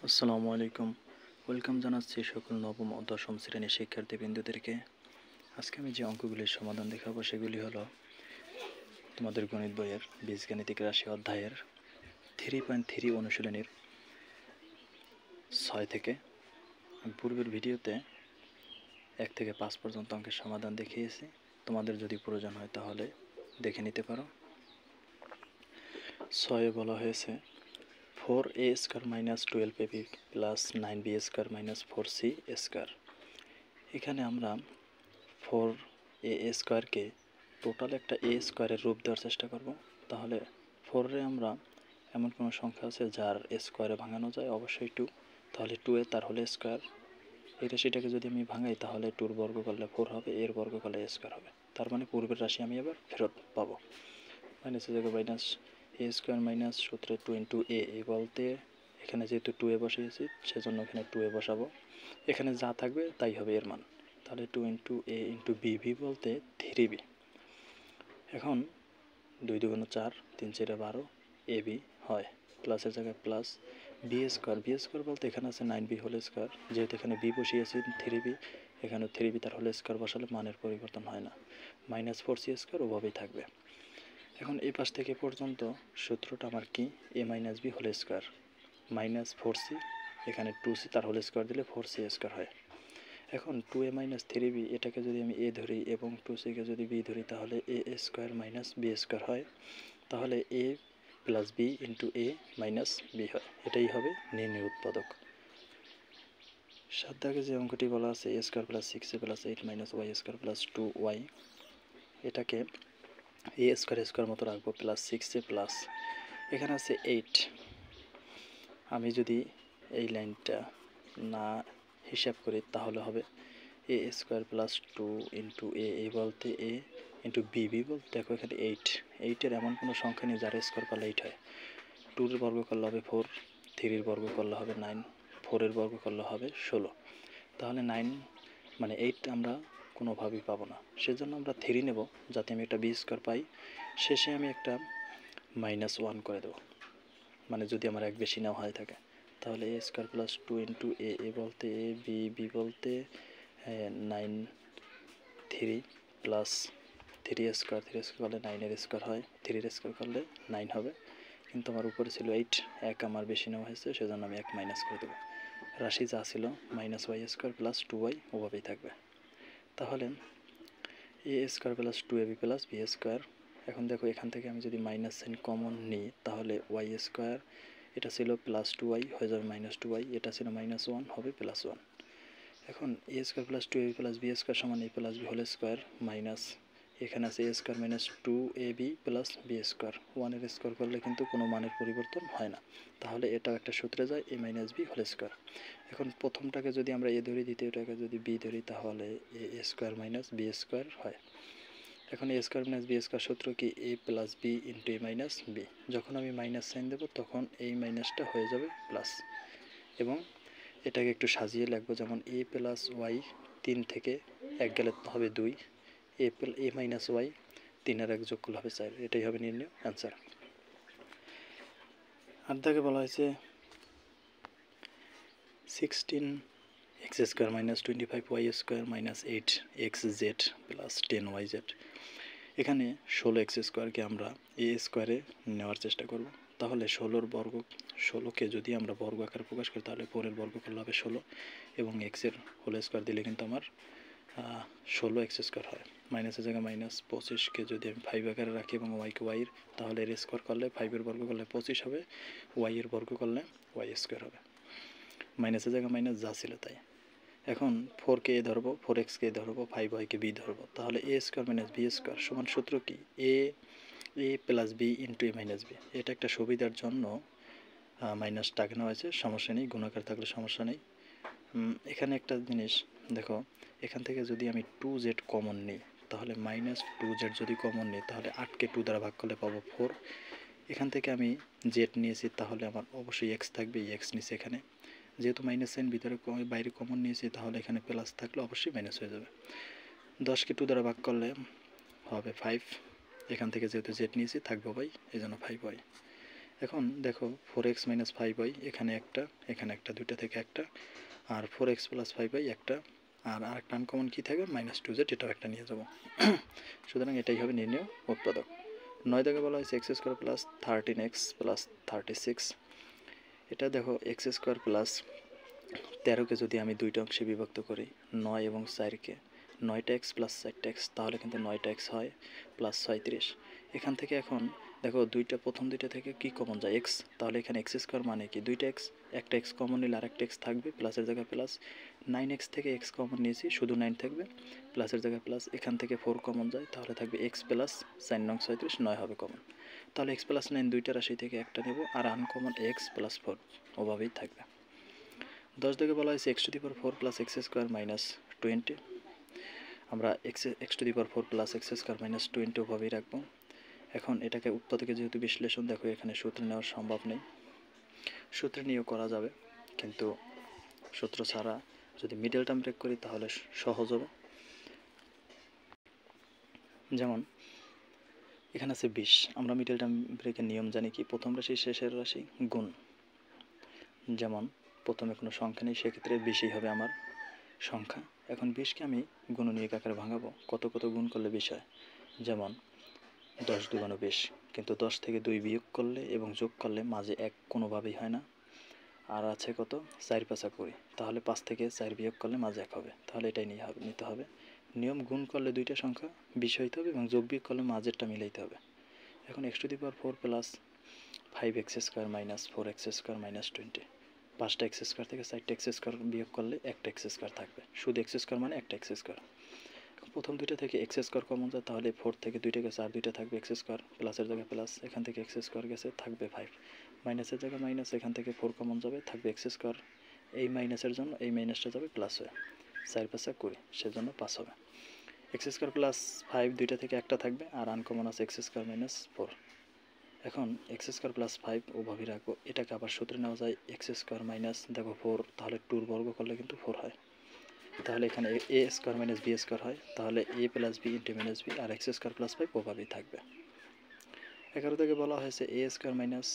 আসসালামু আলাইকুম। ওয়েলকাম জানাচ্ছি সকল নবম ও দশম শ্রেণীর শিক্ষার্থীবৃন্দদেরকে। আজকে আমি যে অঙ্কগুলির সমাধান দেখাবো সেগুলি হলো তোমাদের গণিত বইয়ের বীজগাণিতিক রাশি অধ্যায়ের 3.3 অনুশীলনীর 6 থেকে। পূর্বের ভিডিওতে 1 থেকে 5 পর্যন্ত অঙ্কের সমাধান দেখিয়েছি। তোমাদের যদি প্রয়োজন হয় তাহলে দেখে নিতে পারো। 6 বলা হয়েছে 4a square minus 12ab plus 9b square minus 4c square. এখানে আমরা 4a স্কয়ারকে টোটাল একটা a স্কয়ারের রূপ দেওয়ার চেষ্টা করব। তাহলে 4 আমরা এমন কোনো সংখ্যা আছে যার স্কয়ারে ভাঙানো যায়, অবশ্যই 2। তাহলে 2 তার হোল স্কয়ার। এই রাশিটাকে যদি আমি ভাঙাই তাহলে 2 বর্গ করলে 4 হবে, এর বর্গ করলে a স্কয়ার হবে। তার মানে পূর্বের রাশি আমি আবার ফেরত পাবো। মাইনাসের জায়গায় মাইনাস a স্কয়ার মাইনাস সূত্রে 2 ইন্টু a বলতে এখানে যেহেতু 2a বসিয়েছি সেজন্য এখানে 2a বসাবো। এখানে যা থাকবে তাই হবে এর মান। তাহলে 2 ইন্টু a ইন্টু b বলতে 3b। এখন 2 2 4 3 4 12 ab হয়, প্লাসের জায়গায় প্লাস b স্কয়ার বলতে এখানে আছে 9b হোল স্কয়ার। যেহেতু এখানে b বসিয়েছি 3b, এখানে 3b তার হোল স্কয়ার বসালে মানের পরিবর্তন হয় না। মাইনাস 4c স্কয়ার ওভাবেই থাকবে। এখন এই পাশ থেকে পর্যন্ত সূত্রটা আমার কি, a minus b whole square minus 4c, এখানে 2c তার হোল স্কয়ার দিলে 4c স্কয়ার হয়। এখন 2a মাইনাস 3b এটাকে যদি আমি a ধরি এবং 2c কে যদি b ধরি তাহলে a square minus b square হয়। তাহলে a plus b into a minus b হয়। এটাই হবে নির্ণয় উৎপাদক। 7 দাগে যে অঙ্কটি বলা আছে a square plus 6a plus 8 minus y square plus 2y, এটাকে a স্কয়ার মতো রাখবো প্লাস 6a প্লাস এখানে আছে 8। আমি যদি এই লাইনটা না হিসাব করি তাহলে হবে a square plus 2 into a বলতে a ইন্টু b বলতে দেখো এখানে 8 এর এমন কোনো সংখ্যা নেই যার স্কয়ার করলে 8 হয়। 2 এর বর্গ করলে হবে 4, 3 এর বর্গ করলে হবে 9, 4 এর বর্গ করলে হবে 16। তাহলে 9 মানে 8 আমরা কোনোভাবেই পাবো না, সেজন্য আমরা 3 নেব যাতে আমি একটা b স্কয়ার পাই। শেষে আমি একটা -1 করে দেবো, মানে যদি আমার এক বেশি নেওয়া হয় থাকে। তাহলে a square plus 2 into a বলতে a b বলতে 9 3 প্লাস 3 স্কয়ার করলে 9 এর স্কয়ার হয়, 3 এর স্কয়ার করলে 9 হবে। কিন্তু আমার উপরে ছিল 8, এক আমার বেশি নেওয়া হয়েছে সেজন্য আমি এক মাইনাস করে দেবো। রাশি যা ছিল minus y square plus 2y ওভাবেই থাকবে। তাহলে a square plus 2ab plus b square. এখন দেখো এখান থেকে আমি যদি মাইনাস সাইন কমন নিই তাহলে y স্কয়ার, এটা ছিল প্লাস 2y হয়ে যাবে মাইনাস 2y, এটা ছিল -1 হবে প্লাস 1। এখন a square plus 2ab plus b square সমান a plus b whole square minus এখানে আছে a square minus 2ab plus b square. 1 এর স্কয়ার করলে কিন্তু কোনো মানের পরিবর্তন হয় না, তাহলে এটাও একটা সূত্রে যায় a minus b whole square. এখন প্রথমটাকে যদি আমরা a ধরি, দ্বিতীয়টাকে যদি b ধরি তাহলে a square minus b square হয়। এখন a square minus b square সূত্র কি a plus b into a minus b। যখন আমি মাইনাস সাইন দেবো তখন এই মাইনাসটা হয়ে যাবে প্লাস, এবং এটাকে একটু সাজিয়ে লিখবো যেমন a প্লাস y 3 থেকে 1 গেলে হবে 2, a মাইনাস y 3 আর 1 যোগ করলে হবে 4। এটাই হবে নির্ণয় অ্যান্সার। 8 দাগে বলা হয়েছে 16x square minus 25y square minus 8xz plus 10yz। এখানে 16x স্কয়ারকে আমরা a স্কয়ারে নেওয়ার চেষ্টা করব। তাহলে 16কে যদি আমরা বর্গ আকারে প্রকাশ করি তাহলে 4 এর বর্গ করলে হবে 16 এবং x এর হোল স্কয়ার দিলে কিন্তু আমার 16x স্কয়ার হয়। মাইনাসের জায়গায় মাইনাস 25কে যদি আমি 5 আকারে রাখি এবং y কে y এর, তাহলে এর স্কয়ার করলে 5 এর বর্গ করলে 25 হবে, y এর বর্গ করলে y স্কয়ার হবে। মাইনাসের জায়গায় মাইনাস যা ছিল তাই। এখন 4কে a ধরবো, 4x-কে ধরবো, 5y-কে b ধরবো। তাহলে a square minus b square সমান সূত্র কি a plus b into a minus b। এটা একটা সুবিধার জন্য মাইনাস টাকা নেওয়া হয়েছে, সমস্যা নেই, গুণাকার থাকলে সমস্যা নেই। এখানে একটা জিনিস দেখো, এখান থেকে যদি আমি 2z কমন নিই তাহলে মাইনাস 2z যদি কমন নিই তাহলে 8কে 2 দ্বারা ভাগ করলে পাবো 4। এখান থেকে আমি z নিয়েছি তাহলে আমার অবশ্যই x থাকবে, x নিচে এখানে, যেহেতু মাইনাস সাইন ভিতরে বাইরে কমন নিয়েছি তাহলে এখানে প্লাস থাকলে অবশ্যই মাইনাস হয়ে যাবে। 10কে 2 দ্বারা ভাগ করলে হবে 5, এখান থেকে যেহেতু z নিয়েছি থাকবে y, এই জন্য 5y। এখন দেখো 4x মাইনাস 5y এখানে একটা দুইটা থেকে একটা, আর 4x প্লাস 5y একটা, আর আরেকটা আনকমন কী থাকবে -2z, এটাও একটা নিয়ে যাব। সুতরাং এটাই হবে নির্ণয় উৎপাদক। 9 দাগে বলা হয়েছে x square plus 13x plus 36। এটা দেখো এক্স স্কোয়ার প্লাস 13কে যদি আমি দুইটা অংশে বিভক্ত করি, 9 এবং 4কে, 9টা এক্স প্লাস 4টা এক্স, তাহলে কিন্তু 9টা এক্স হয় প্লাস 37। এখান থেকে এখন দেখো প্রথম দুইটা থেকে কি কমন যায় এক্স, তাহলে এখানে এক্স স্কোয়ার মানে কি দুইটা এক্স, একটা এক্স কমন নিলে আরেকটা এক্স থাকবে, প্লাসের জায়গায় প্লাস। 9x থেকে এক্স কমন নিয়েছি, শুধু 9 থাকবে, প্লাসের জায়গায় প্লাস। এখান থেকে 4 কমন যায়, তাহলে থাকবে এক্স প্লাস 4 নং 37, 9 হবে কমন। তাহলে এক্স প্লাস 9 দুইটা রাশি থেকে একটা নেব, আর আনকমন এক্স প্লাস 4 ওভাবেই থাকবে। 10 থেকে বলা হয়েছে x two the power 4 plus x square minus 20। আমরা x two the power 4 plus x square minus 20 ওভাবেই রাখবো। এখন এটাকে উৎপাদকে যেহেতু বিশ্লেষণ, দেখো এখানে সূত্র নেওয়া সম্ভব নেই, সূত্রে নিয়েও করা যাবে, কিন্তু সূত্র ছাড়া যদি মিডল টার্ম ব্রেক করি তাহলে সহজ হবে। যেমন এখানে আছে 20, আমরা মিডল টার্ম ব্রেকের নিয়ম জানি কি, প্রথম রাশি শেষের রাশি গুণ। যেমন প্রথমে কোনো সংখ্যা নেই, সেক্ষেত্রে 20ই হবে আমার সংখ্যা। এখন 20কে আমি গুণনীয়ক আকারে ভাঙাবো, কত কত গুণ করলে 20 হয়। যেমন 10 দুগুণ 20, কিন্তু 10 থেকে 2 বিয়োগ করলে এবং যোগ করলে মাঝে 1 কোনোভাবেই হয় না। আর আছে কত 4 5 20, তাহলে 5 থেকে 4 বিয়োগ করলে মাঝে 1 হবে, তাহলে এটাই নিতে হবে। নিয়ম গুণ করলে দুইটা সংখ্যা 20 হইতে হবে এবং যোগ বিয়োগ করলে মাঝেরটা মিলাইতে হবে। এখন x two the power 4 plus 5x square minus 4x square minus 20, 5টা এক্স স্কোয়ার থেকে 4টা এক্স স্কোয়ার বিয়োগ করলে একটা এক্স স্কোয়ার থাকবে, শুধু এক্স স্কোয়ার মানে একটা এক্স স্কোয়ার। প্রথম দুইটা থেকে এক্স স্কোয়ার কমন যায়, তাহলে 4 থেকে 2টা গেছে, আর দুইটা থাকবে এক্স স্কোয়ার, প্লাসের জায়গায় প্লাস, এখান থেকে এক্স স্কোয়ার গেছে থাকবে 5, মাইনাসের জায়গায় মাইনাস, এখান থেকে 4 কমন যাবে থাকবে এক্স স্কোয়ার, এই মাইনাসের জন্য এই মাইনাসটা যাবে প্লাস হয়ে, 4 5 20, সেজন্য 5 হবে। এক্স স্কোয়ার প্লাস 5 দুইটা থেকে একটা থাকবে, আর আনকমন আছে এক্স স্কোয়ার মাইনাস 4। এখন এক্স স্কোয়ার প্লাস 5 ওভাবেই রাখবো। এটাকে আবার সূত্রে নেওয়া যায় এক্স স্কোয়ার মাইনাস, দেখো 4, তাহলে 2 বর্গ করলে কিন্তু 4 হয়, তাহলে এখানে A square minus B square হয়, তাহলে A plus B into minus B, আর এক্স স্কোয়ার প্লাস 5 ওভাবেই থাকবে। 11 থেকে বলা হয়েছে এ স্কোয়ার মাইনাস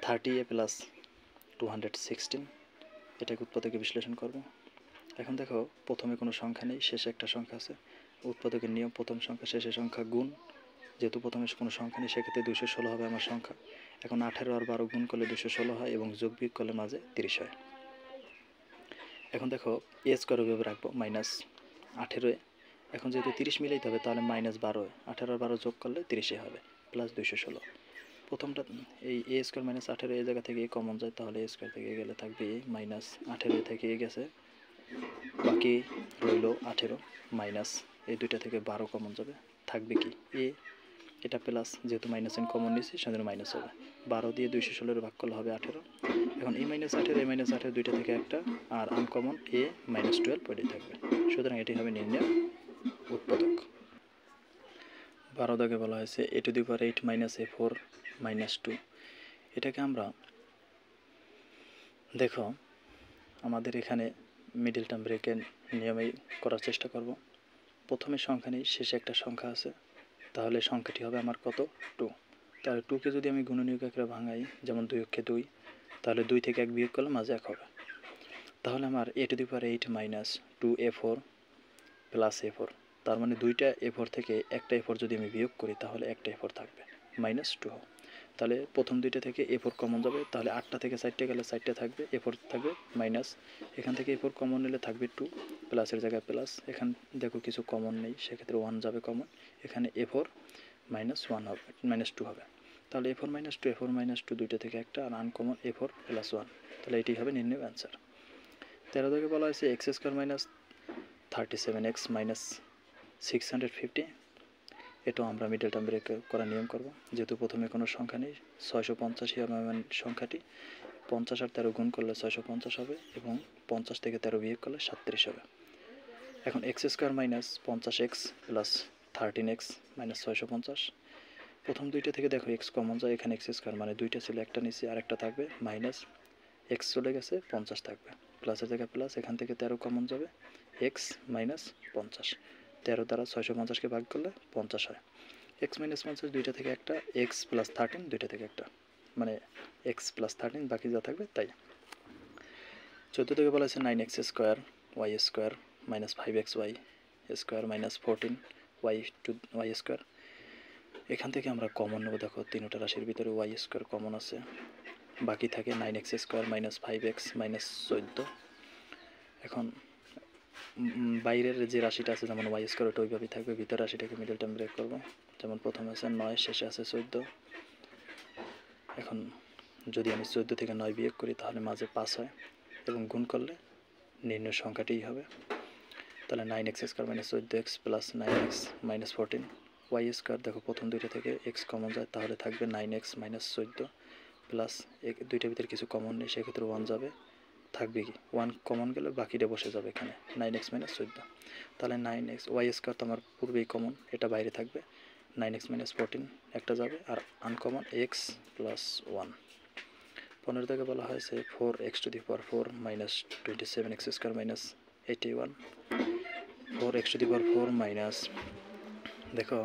30a প্লাস 216, এটাকে উৎপাদকে বিশ্লেষণ করব। এখন দেখো প্রথমে কোনো সংখ্যা নেই, শেষে একটা সংখ্যা আছে। উৎপাদকের নিয়ম প্রথম সংখ্যা শেষের সংখ্যা গুণ, যেহেতু প্রথমে কোনো সংখ্যা নেই সেক্ষেত্রে 216 হবে আমার সংখ্যা। এখন 18 আর 12 গুণ করলে 216 হয় এবং যোগ বিয়োগ করলে মাঝে 30 হয়। এখন দেখো এ স্কোয়ার ওইভাবে রাখবো মাইনাস 18, এখন যেহেতু 30 মিলাইতে হবে তাহলে -12, 18 আর 12 যোগ করলে 30 হবে প্লাস 216। প্রথমটা এই এ স্কোয়ার মাইনাস 18, এই জায়গা থেকে কমন যায়, তাহলে এ স্কোয়ার থেকে গেলে থাকবে মাইনাস 18 থেকে গেছে, বাকি রইল 18 মাইনাস এই দুইটা থেকে 12 কমন যাবে, থাকবে কি এ, এটা প্লাস, যেহেতু মাইনাস এন কমন নিয়েছি সেজন্য মাইনাস হবে, 12 দিয়ে 216 ভাগ করলে হবে 18। এখন এই -18 এই -18 দুইটা থেকে একটা, আর আনকমন এ -12 পড়েই থাকবে, সুতরাং এটি হবে নির্ণয় উৎপাদক। 12 দাগে বলা হয়েছে A to the power 8 minus a4 minus 2, এটাকে আমরা দেখো আমাদের এখানে মিডল টার্ম ব্রেকের নিয়মেই করার চেষ্টা করব। প্রথমে সংখ্যা নেই, শেষে একটা সংখ্যা আছে, তাহলে সংখ্যাটি হবে আমার কত 2, তাহলে 2কে যদি আমি গুণনীয়ক আকারে ভাঙাই, যেমন 2 অক্ষে 2, তাহলে 2 থেকে 1 বিয়োগ করলে মাঝে 1 হবে, তাহলে আমার A to the power 8 minus 2a4 plus a4, তার মানে দুইটা a4 থেকে একটা a4 যদি আমি বিয়োগ করি তাহলে একটা a4 থাকবে -2, তাহলে প্রথম দুইটা থেকে a4 কমন যাবে, তাহলে 8টা থেকে 4টে গেলে 4টে থাকবে, a4 থাকবে মাইনাস, এখান থেকে a4 কমন নিলে থাকবে 2, প্লাসের জায়গায় প্লাস, এখান দেখো কিছু কমন নেই সেক্ষেত্রে 1 যাবে কমন, এখানে a4 -1 হবে -2 হবে, তাহলে a4 -2 দুইটা থেকে একটা, আর আনকমন a4 + 1, তাহলে এটি হবে নির্ণয় অ্যান্সার। 13 থেকে বলা হয়েছে x square minus 37x minus 650, এটাও আমরা মিডল টার্ম ব্রেক করার নিয়ম করব, যেহেতু প্রথমে কোনো সংখ্যা নেই, 685 হবে সংখ্যাটি, 50 আর 13 গুণ করলে 650 হবে এবং 50 থেকে 13 বিয়োগ করলে 37 হবে। এখন x square minus 50x plus 13x minus 650, প্রথম দুইটা থেকে দেখো এক্স কমন যায়, এখানে এক্স স্কোয়ার মানে দুইটা ছিল, একটা নিচে আর একটা থাকবে, মাইনাস এক্স চলে গেছে 50 থাকবে, প্লাসের জায়গায় প্লাস, এখান থেকে 13 কমন যাবে, এক্স মাইনাস 50, 13 দ্বারা 650কে ভাগ করলে 50 হয়, এক্স মাইনাস 50 দুইটা থেকে একটা, এক্স প্লাস 13 দুইটা থেকে একটা, মানে এক্স প্লাস 13 বাকি যা থাকবে তাই। 14 থেকে বলা হয়েছে 9x square y square minus 5xy square minus 14 y square. এখান থেকে আমরা কমন নেব। দেখো তিনটা রাশির ভিতরে ওয়াই স্কোয়ার কমন আছে, বাকি থাকে 9x square minus 5x minus 14। এখন বাইরের যে রাশিটা আছে যেমন ওয়াই স্কোয়ার ওটা ওইভাবেই থাকবে, ভিতর রাশিটাকে মিডল টার্ম ব্রেক করবো। যেমন প্রথমে আছে 9, শেষে আছে 14। এখন যদি আমি 14 থেকে 9 বিয়োগ করি তাহলে মাঝে 5 হয় এবং গুণ করলে নির্ণয় সংখ্যাটিই হবে। তাহলে 9x square minus 14x plus 9x minus 14 y square. দেখো প্রথম দুইটা থেকে এক্স কমন যায়, তাহলে থাকবে 9x মাইনাস 14 প্লাস দুইটার ভিতরে কিছু কমন নেই, সেক্ষেত্রে 1 যাবে, থাকবে কি 1 কমন গেলে বাকিটা বসে যাবে এখানে 9x মাইনাস 14। তাহলে 9x ওয়াই স্কোয়ার তো আমার পূর্বেই কমন, এটা বাইরে থাকবে, 9x মাইনাস 14 একটা যাবে, আর আনকমন এক্স প্লাস 1। 15 থেকে বলা হয়েছে 4x two the power 4 minus 27x square minus 81। 4x two the power 4 minus, দেখো